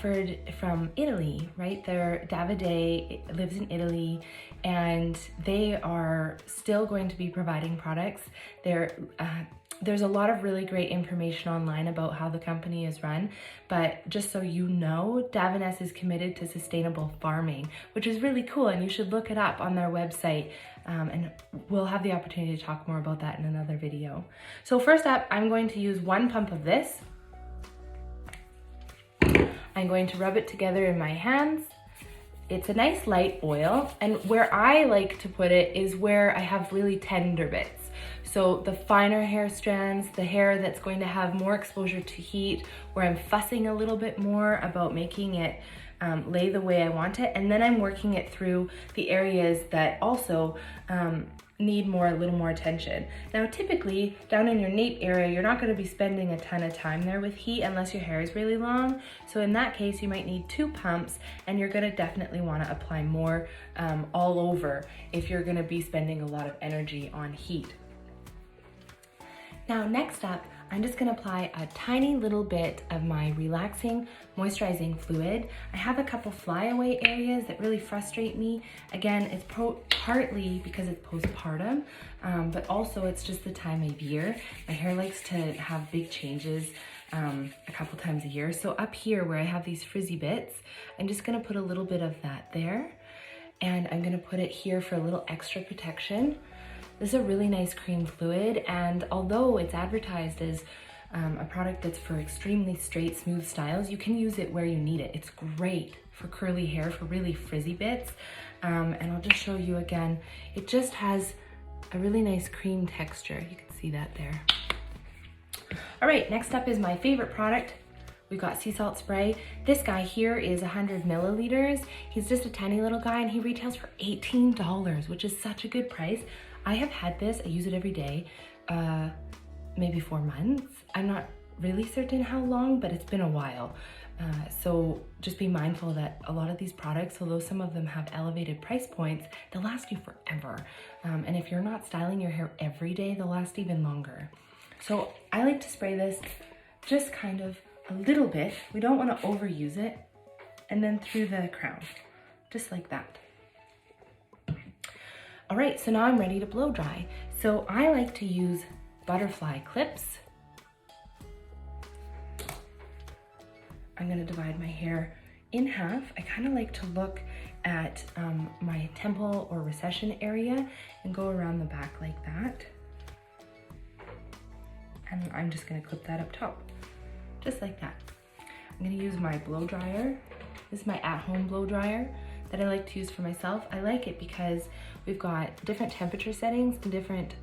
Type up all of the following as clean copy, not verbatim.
offered from Italy, right? Davide lives in Italy, and they are still going to be providing products. There's a lot of really great information online about how the company is run, but just so you know, Davines is committed to sustainable farming, which is really cool, and you should look it up on their website, and we'll have the opportunity to talk more about that in another video. So first up, I'm going to use 1 pump of this. I'm going to rub it together in my hands. It's a nice light oil, and where I like to put it is where I have really tender bits. So the finer hair strands, the hair that's going to have more exposure to heat, where I'm fussing a little bit more about making it lay the way I want it, and then I'm working it through the areas that also need a little more attention. Now typically down in your nape area, you're not going to be spending a ton of time there with heat unless your hair is really long. So in that case, you might need 2 pumps, and you're going to definitely want to apply more all over if you're going to be spending a lot of energy on heat. Now next up, I'm just going to apply a tiny little bit of my relaxing moisturizing fluid. I have a couple flyaway areas that really frustrate me. Again, it's partly because it's postpartum, but also it's just the time of year. My hair likes to have big changes a couple times a year. So up here where I have these frizzy bits, I'm just going to put a little bit of that there, and I'm going to put it here for a little extra protection. This is a really nice cream fluid, and although it's advertised as a product that's for extremely straight, smooth styles, you can use it where you need it. It's great for curly hair, for really frizzy bits, and I'll just show you again. It just has a really nice cream texture. You can see that there. All right, next up is my favorite product. We've got sea salt spray. This guy here is 100 milliliters. He's just a tiny little guy, and he retails for $18, which is such a good price. I have had this, I use it every day, maybe 4 months. I'm not really certain how long, but it's been a while. So just be mindful that a lot of these products, although some of them have elevated price points, they'll last you forever. And if you're not styling your hair every day, they'll last even longer. So I like to spray this just kind of a little bit. We don't want to overuse it. And then through the crown, just like that. All right, so now I'm ready to blow dry. So I like to use butterfly clips. I'm gonna divide my hair in half. I kind of like to look at my temple or recession area and go around the back like that. And I'm just gonna clip that up top, just like that. I'm gonna use my blow dryer. This is my at-home blow dryer that I like to use for myself. I like it because we've got different temperature settings and different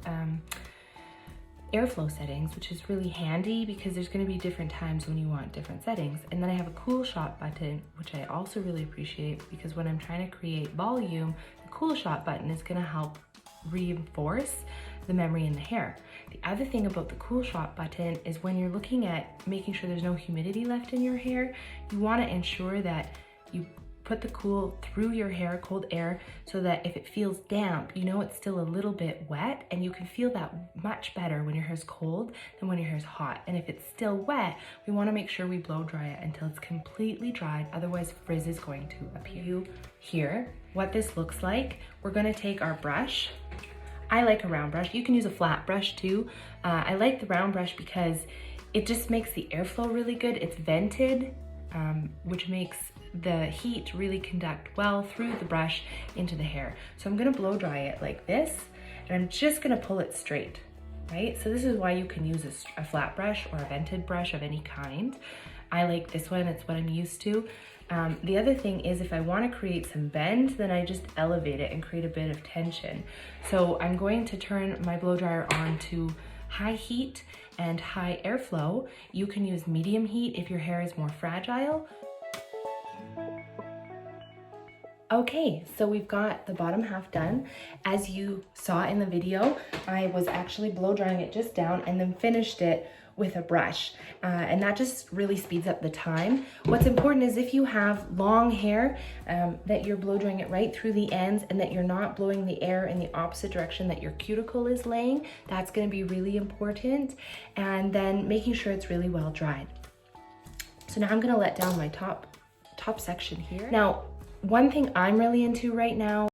airflow settings, which is really handy because there's going to be different times when you want different settings. And then I have a cool shot button, which I also really appreciate because when I'm trying to create volume, the cool shot button is going to help reinforce the memory in the hair. The other thing about the cool shot button is when you're looking at making sure there's no humidity left in your hair, you want to ensure that you put the cool through your hair, cold air, so that if it feels damp, you know it's still a little bit wet, and you can feel that much better when your hair's cold than when your hair's hot. And if it's still wet, we want to make sure we blow dry it until it's completely dried, otherwise frizz is going to appear. Here, what this looks like, we're going to take our brush. I like a round brush. You can use a flat brush too. I like the round brush because it just makes the airflow really good. It's vented, which makes the heat really conduct well through the brush into the hair. So I'm gonna blow dry it like this, and I'm just gonna pull it straight, right? So this is why you can use a flat brush or a vented brush of any kind. I like this one, it's what I'm used to. The other thing is if I wanna create some bend, then I just elevate it and create a bit of tension. So I'm going to turn my blow dryer on to high heat and high airflow. You can use medium heat if your hair is more fragile. Okay, so we've got the bottom half done. As you saw in the video, I was actually blow drying it just down and then finished it with a brush. And that just really speeds up the time. What's important is if you have long hair, that you're blow drying it right through the ends and that you're not blowing the air in the opposite direction that your cuticle is laying. That's gonna be really important. And then making sure it's really well dried. So now I'm gonna let down my top top section here. Now, one thing I'm really into right now